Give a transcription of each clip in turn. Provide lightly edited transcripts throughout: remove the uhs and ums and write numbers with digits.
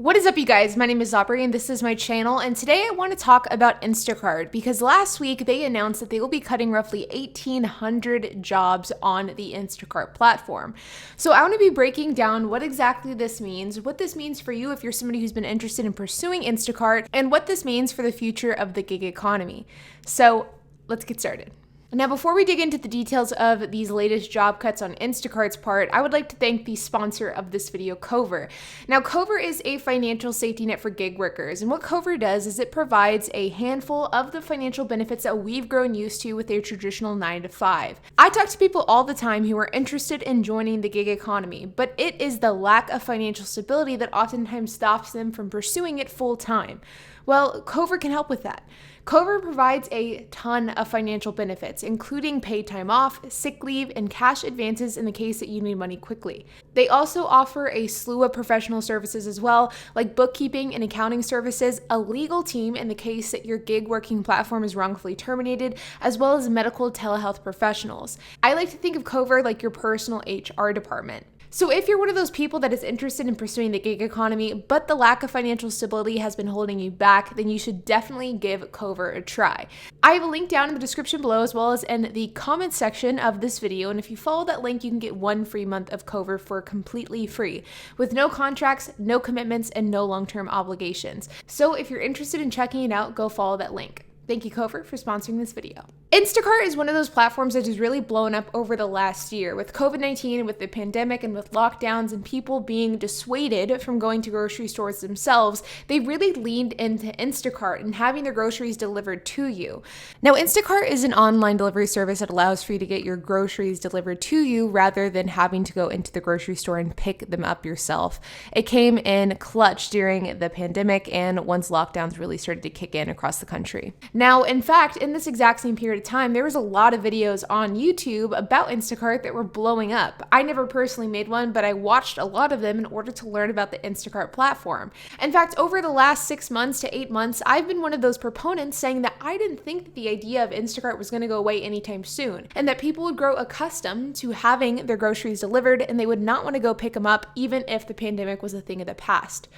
What is up, you guys? My name is Aubrey and this is my channel, and today I want to talk about Instacart because last week they announced that they will be cutting roughly 1,800 jobs on the Instacart platform. So I want to be breaking down what exactly this means, what this means for you if you're somebody who's been interested in pursuing Instacart, and what this means for the future of the gig economy. So let's get started. Now, before we dig into the details of these latest job cuts on Instacart's part, I would like to thank the sponsor of this video, Cover. Now, Cover is a financial safety net for gig workers, and what Cover does is it provides a handful of the financial benefits that we've grown used to with a traditional 9-to-5. I talk to people all the time who are interested in joining the gig economy, but it is the lack of financial stability that oftentimes stops them from pursuing it full time. Well, Cover can help with that. Cover provides a ton of financial benefits, including paid time off, sick leave, and cash advances in the case that you need money quickly. They also offer a slew of professional services as well, like bookkeeping and accounting services, a legal team in the case that your gig working platform is wrongfully terminated, as well as medical telehealth professionals. I like to think of Cover like your personal HR department. So if you're one of those people that is interested in pursuing the gig economy, but the lack of financial stability has been holding you back, then you should definitely give Cover a try. I have a link down in the description below as well as in the comment section of this video, and if you follow that link, you can get 1 free month of Cover for completely free, with no contracts, no commitments, and no long-term obligations. So if you're interested in checking it out, go follow that link. Thank you, Cover, for sponsoring this video. Instacart is one of those platforms that has really blown up over the last year. With COVID-19 and with the pandemic and with lockdowns and people being dissuaded from going to grocery stores themselves, they really leaned into Instacart and having their groceries delivered to you. Now, Instacart is an online delivery service that allows for you to get your groceries delivered to you rather than having to go into the grocery store and pick them up yourself. It came in clutch during the pandemic and once lockdowns really started to kick in across the country. Now, in fact, in this exact same period of time, there was a lot of videos on YouTube about Instacart that were blowing up. I never personally made one, but I watched a lot of them in order to learn about the Instacart platform. In fact, over the last 6 months to 8 months, I've been one of those proponents saying that I didn't think that the idea of Instacart was going to go away anytime soon, and that people would grow accustomed to having their groceries delivered and they would not want to go pick them up even if the pandemic was a thing of the past.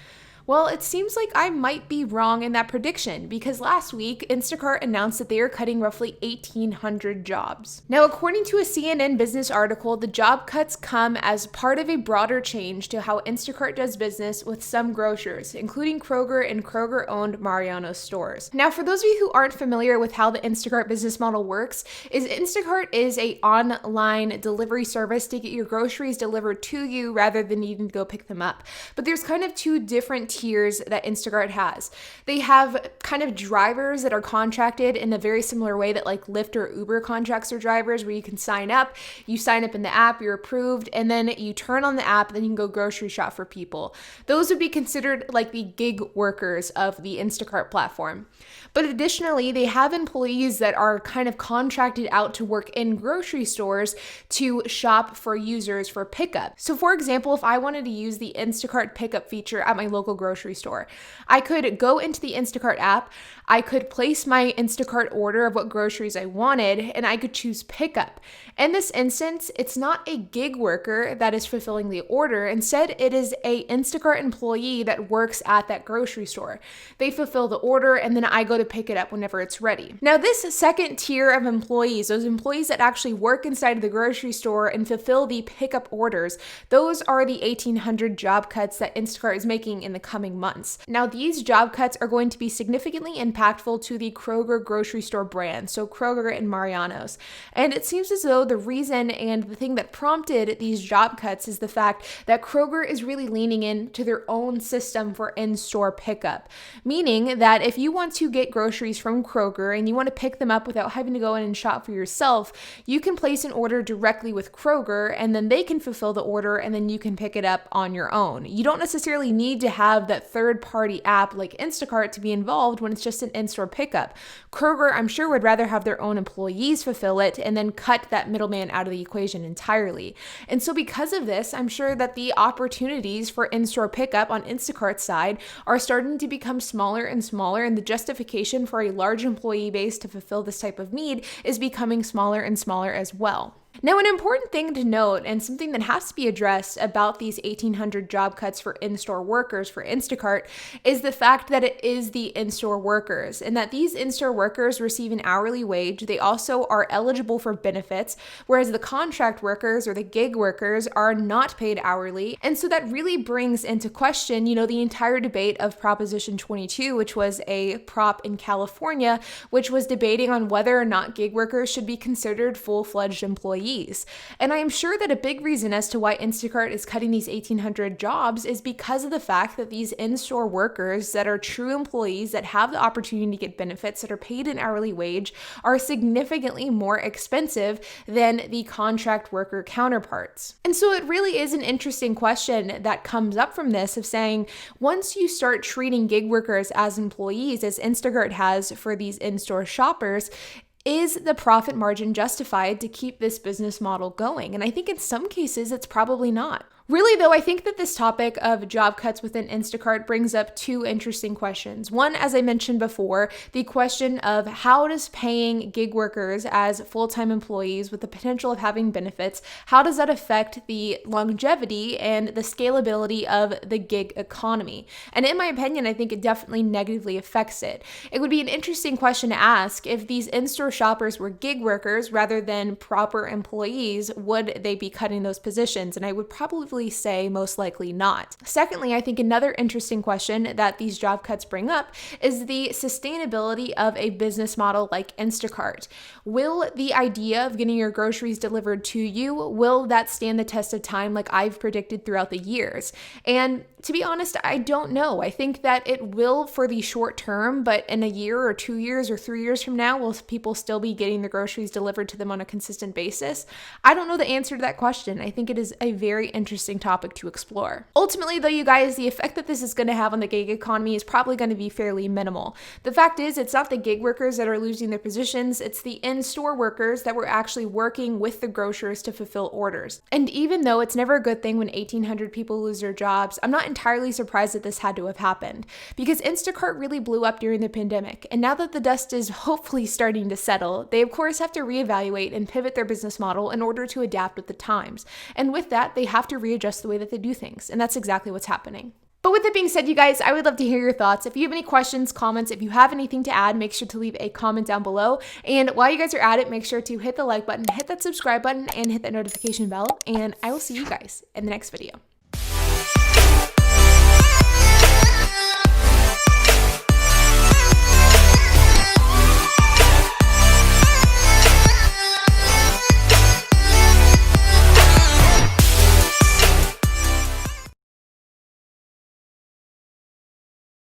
Well, it seems like I might be wrong in that prediction because last week, Instacart announced that they are cutting roughly 1,800 jobs. Now, according to a CNN business article, the job cuts come as part of a broader change to how Instacart does business with some grocers, including Kroger and Kroger-owned Mariano's stores. Now, for those of you who aren't familiar with how the Instacart business model works, Instacart is an online delivery service to get your groceries delivered to you rather than needing to go pick them up. But there's kind of two different tiers that Instacart has. They have kind of drivers that are contracted in a very similar way that like Lyft or Uber contracts their drivers, where you can sign up in the app, you're approved, and then you turn on the app, then you can go grocery shop for people. Those would be considered like the gig workers of the Instacart platform. But additionally, they have employees that are kind of contracted out to work in grocery stores to shop for users for pickup. So for example, if I wanted to use the Instacart pickup feature at my local grocery store, I could go into the Instacart app, I could place my Instacart order of what groceries I wanted, and I could choose pickup. In this instance, it's not a gig worker that is fulfilling the order. Instead, it is a Instacart employee that works at that grocery store. They fulfill the order, and then I go to pick it up whenever it's ready. Now, this second tier of employees, those employees that actually work inside of the grocery store and fulfill the pickup orders, those are the 1,800 job cuts that Instacart is making in the coming months. Now, these job cuts are going to be significantly impactful to the Kroger grocery store brand, so Kroger and Mariano's. And it seems as though the reason and the thing that prompted these job cuts is the fact that Kroger is really leaning into their own system for in-store pickup, meaning that if you want to get groceries from Kroger and you want to pick them up without having to go in and shop for yourself, you can place an order directly with Kroger and then they can fulfill the order and then you can pick it up on your own. You don't necessarily need to have that third-party app like Instacart to be involved when it's just an in-store pickup. Kroger, I'm sure, would rather have their own employees fulfill it and then cut that middleman out of the equation entirely. And so because of this, I'm sure that the opportunities for in-store pickup on Instacart's side are starting to become smaller and smaller, and the justification for a large employee base to fulfill this type of need is becoming smaller and smaller as well. Now, an important thing to note, and something that has to be addressed about these 1,800 job cuts for in-store workers for Instacart, is the fact that it is the in-store workers, and that these in-store workers receive an hourly wage. They also are eligible for benefits, whereas the contract workers or the gig workers are not paid hourly. And so that really brings into question, the entire debate of Proposition 22, which was a prop in California, which was debating on whether or not gig workers should be considered full-fledged employees. And I am sure that a big reason as to why Instacart is cutting these 1,800 jobs is because of the fact that these in-store workers that are true employees that have the opportunity to get benefits that are paid an hourly wage are significantly more expensive than the contract worker counterparts. And so it really is an interesting question that comes up from this of saying, once you start treating gig workers as employees, as Instacart has for these in-store shoppers, is the profit margin justified to keep this business model going? And I think in some cases, it's probably not. Really, though, I think that this topic of job cuts within Instacart brings up two interesting questions. One, as I mentioned before, the question of how does paying gig workers as full-time employees with the potential of having benefits, how does that affect the longevity and the scalability of the gig economy? And in my opinion, I think it definitely negatively affects it. It would be an interesting question to ask if these in-store shoppers were gig workers rather than proper employees, would they be cutting those positions? And I would probably say most likely not. Secondly, I think another interesting question that these job cuts bring up is the sustainability of a business model like Instacart. Will the idea of getting your groceries delivered to you, will that stand the test of time like I've predicted throughout the years? And to be honest, I don't know. I think that it will for the short term, but in a year or 2 years or 3 years from now, will people still be getting the groceries delivered to them on a consistent basis? I don't know the answer to that question. I think it is a very interesting topic to explore. Ultimately, though, you guys, the effect that this is going to have on the gig economy is probably going to be fairly minimal. The fact is, it's not the gig workers that are losing their positions, it's the in-store workers that were actually working with the grocers to fulfill orders. And even though it's never a good thing when 1,800 people lose their jobs, I'm not entirely surprised that this had to have happened, because Instacart really blew up during the pandemic. And now that the dust is hopefully starting to settle, they of course have to reevaluate and pivot their business model in order to adapt with the times. And with that, they have to readjust the way that they do things. And that's exactly what's happening. But with it being said, you guys, I would love to hear your thoughts. If you have any questions, comments, if you have anything to add, make sure to leave a comment down below. And while you guys are at it, make sure to hit the like button, hit that subscribe button, and hit that notification bell. And I will see you guys in the next video.